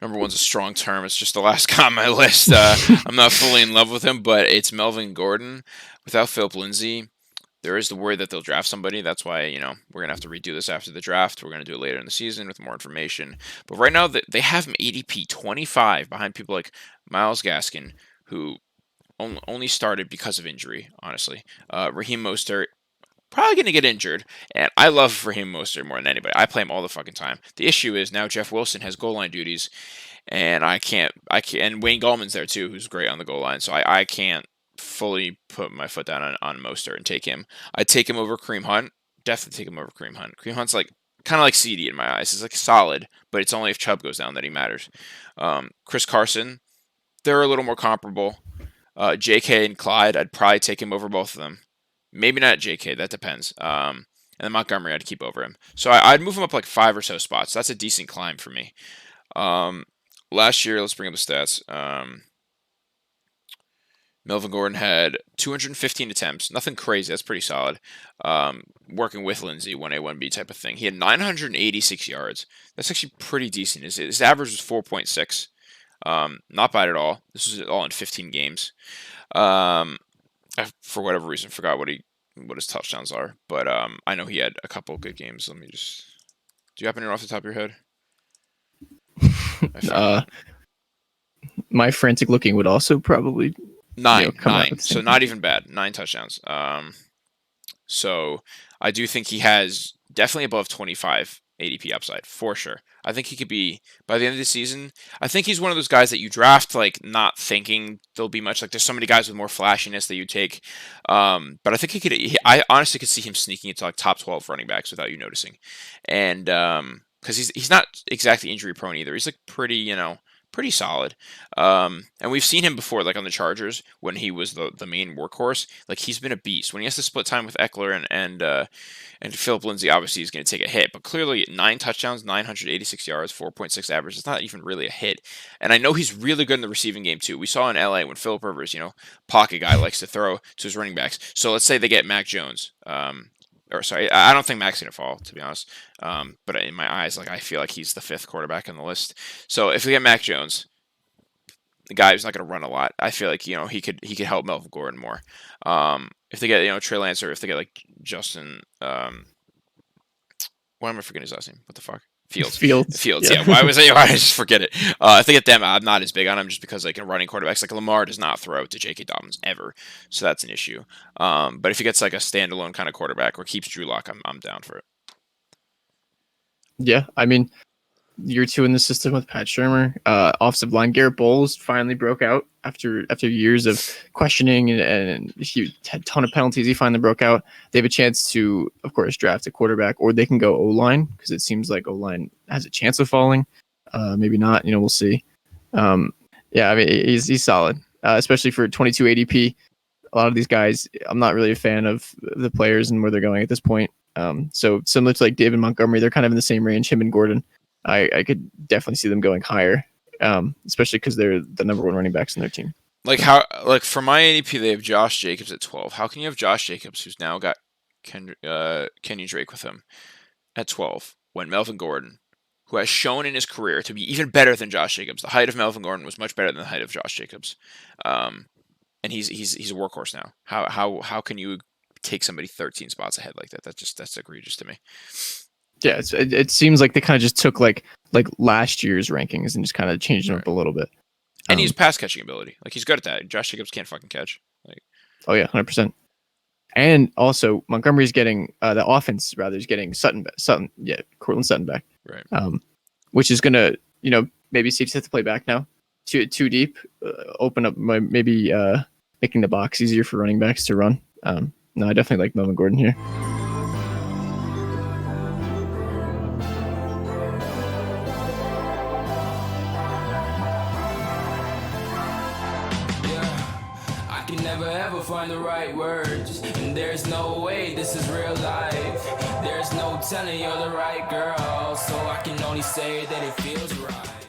number one's a strong term. It's just the last guy on my list. I'm not fully in love with him, but it's Melvin Gordon. Without Philip Lindsay, there is the worry that they'll draft somebody. That's why, we're going to have to redo this after the draft. We're going to do it later in the season with more information. But right now, they have him ADP 25 behind people like Myles Gaskin, who only started because of injury, honestly. Raheem Mostert, probably going to get injured. And I love Raheem Mostert more than anybody. I play him all the fucking time. The issue is now Jeff Wilson has goal line duties, and I can't, and Wayne Gallman's there too, who's great on the goal line. So I can't fully put my foot down on Mostert and take him. I'd take him over Kareem Hunt. Definitely take him over Kareem Hunt. Kareem Hunt's like kind of like CD in my eyes. It's like solid, but it's only if Chubb goes down that he matters. Chris Carson, they're a little more comparable. JK and Clyde, I'd probably take him over both of them. Maybe not JK, that depends. And then Montgomery, I'd keep over him. So I'd move him up like 5 or so spots. That's a decent climb for me. Last year, let's bring up the stats. Melvin Gordon had 215 attempts. Nothing crazy. That's pretty solid. Working with Lindsay, 1A, 1B type of thing. He had 986 yards. That's actually pretty decent. His average was 4.6. Not bad at all. This was all in 15 games. I, for whatever reason, forgot what his touchdowns are. But I know he had a couple good games. Let me just... Do you happen to know off the top of your head? My frantic looking would also probably... Nine. So not even bad. 9 touchdowns. So I do think he has definitely above 25 ADP upside for sure. I think he could be by the end of the season. I think he's one of those guys that you draft like not thinking there'll be much. Like there's so many guys with more flashiness that you take. But I think I honestly could see him sneaking into like top 12 running backs without you noticing. And because he's not exactly injury prone either. He's like pretty solid. And we've seen him before, like on the Chargers when he was the main workhorse. Like he's been a beast. When he has to split time with Eckler and Philip Lindsay, obviously he's going to take a hit. But clearly 9 touchdowns, 986 yards, 4.6 average. It's not even really a hit. And I know he's really good in the receiving game too. We saw in LA when Philip Rivers, pocket guy likes to throw to his running backs. So let's say they get Mac Jones. I don't think Mac's going to fall, to be honest. But in my eyes, like I feel like he's the 5th quarterback on the list. So if we get Mac Jones, the guy who's not going to run a lot, I feel like he could help Melvin Gordon more. If they get Trey Lance, or if they get like Justin, why am I forgetting his last name? What the fuck? Fields. Yeah. Why I just forget it? If they get them, I'm not as big on them just because like in running quarterbacks, like Lamar does not throw to J.K. Dobbins ever, so that's an issue. But if he gets like a standalone kind of quarterback or keeps Drew Lock, I'm down for it. Yeah, I mean, year 2 in the system with Pat Shurmur, offensive line Garrett Bowles finally broke out after years of questioning and he had a ton of penalties. He finally broke out. They have a chance to, of course, draft a quarterback, or they can go O-line because it seems like O-line has a chance of falling. Maybe not. We'll see. Yeah, I mean, he's solid, especially for 22 ADP. A lot of these guys, I'm not really a fan of the players and where they're going at this point. So similar to like David Montgomery, they're kind of in the same range, him and Gordon. I could definitely see them going higher, especially because they're the number 1 running backs in their team. Like for my ADP, they have Josh Jacobs at 12. How can you have Josh Jacobs, who's now got Kenyon Drake with him, at 12, when Melvin Gordon, who has shown in his career to be even better than Josh Jacobs, the height of Melvin Gordon was much better than the height of Josh Jacobs, and he's a workhorse now. How can you take somebody 13 spots ahead like that? That's egregious to me. Yeah, it seems like they kind of just took like last year's rankings and just kind of changed them up a little bit. And he's pass catching ability. Like he's good at that. Josh Jacobs can't fucking catch. Like, oh yeah, 100%. And also Montgomery's getting the offense rather is getting Sutton, Cortland Sutton back. Right. Which is gonna maybe Steve have to play back now, too deep, open up maybe making the box easier for running backs to run. No, I definitely like Melvin Gordon here. Never ever find the right words, and there's no way this is real life. There's no telling you're the right girl, so I can only say that it feels right.